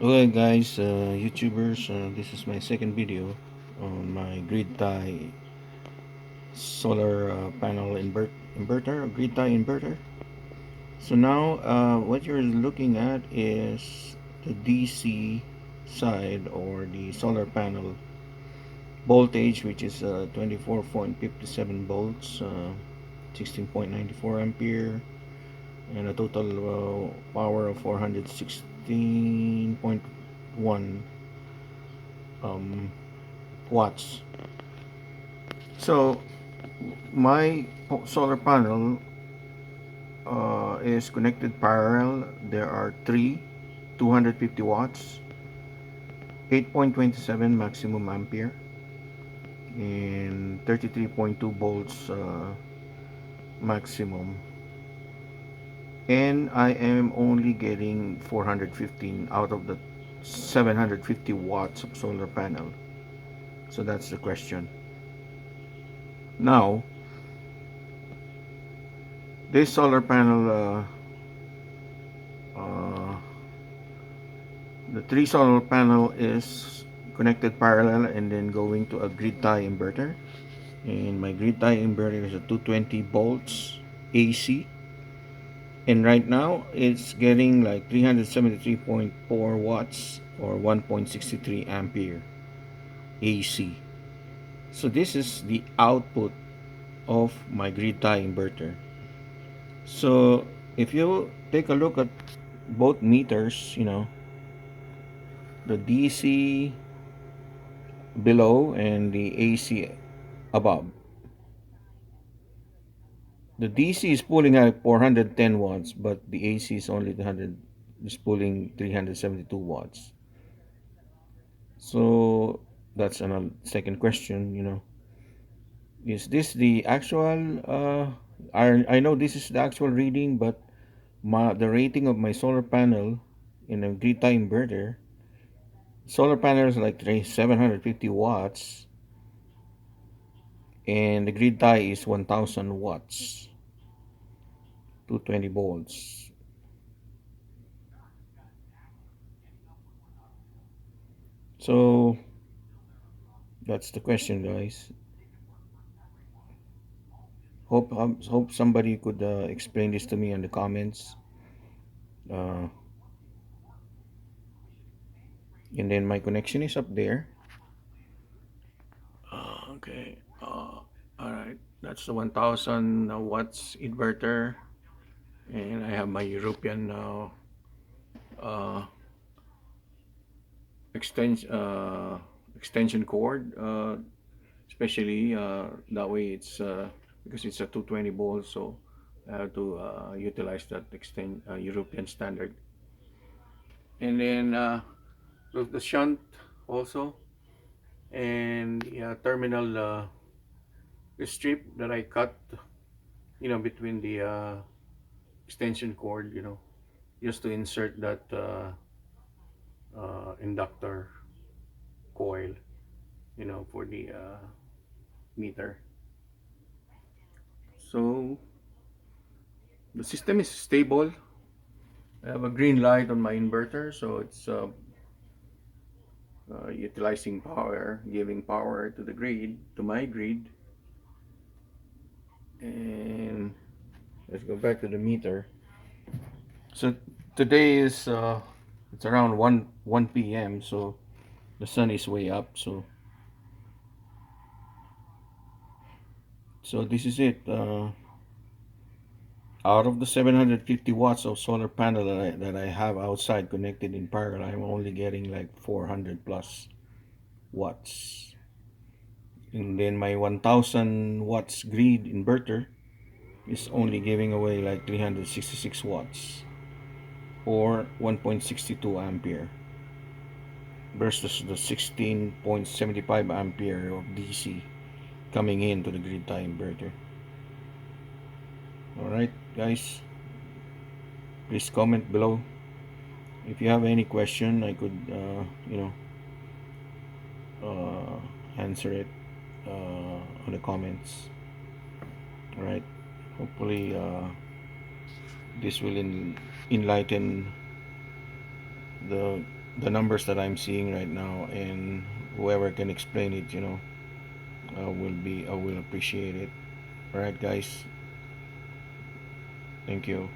Okay guys, YouTubers, this is my second video on my grid tie solar panel inverter, grid tie inverter. So now what you're looking at is the DC side or the solar panel voltage, which is 24.57 volts, 16.94 ampere, and a total power of 416.1 um, watts. So my solar panel is connected parallel. There are three 250 watts, 8.27 maximum ampere, and 33.2 volts maximum. And I am only getting 415 out of the 750 watts of solar panel. So that's the question. Now, this solar panel uh, the three solar panel is connected parallel and then going to a grid tie inverter. And my grid tie inverter is a 220 volts AC. And right now it's getting like 373.4 watts or 1.63 ampere AC. So this is the output of my grid tie inverter. So if you take a look at both meters, the DC below and the AC above. The DC is pulling out 410 watts, but the AC is only 100 is pulling 372 watts. So that's another second question. Is this the actual? I know this is the actual reading, but the rating of my solar panel in a grid tie inverter, solar panel is like 750 watts, and the grid tie is 1000 watts, 220 volts. So that's the question, guys. Hope somebody could explain this to me in the comments. Uh, and then my connection is up there. Okay. All right. That's the 1000 watts inverter, and I have my European uh, extension cord, especially that way it's because it's a 220 volt, so I have to utilize that extend European standard. And then the shunt also, and yeah, terminal strip that I cut, between the extension cord, just to insert that inductor coil, for the meter. So the system is stable. I have a green light on my inverter, so it's utilizing power, giving power to the grid, to my grid. And let's go back to the meter. So today is it's around 1 p.m. So the sun is way up. So this is it. Out of the 750 watts of solar panel that I have outside connected in parallel, I'm only getting like 400 plus watts. And then my 1000 watts grid inverter is only giving away like 366 watts or 1.62 ampere versus the 16.75 ampere of DC coming into the grid tie inverter. Alright guys, please comment below if you have any question. I could uh, answer it on the comments. Alright, hopefully this will enlighten the the numbers that I'm seeing right now, and whoever can explain it, I will appreciate it. All right, guys. Thank you.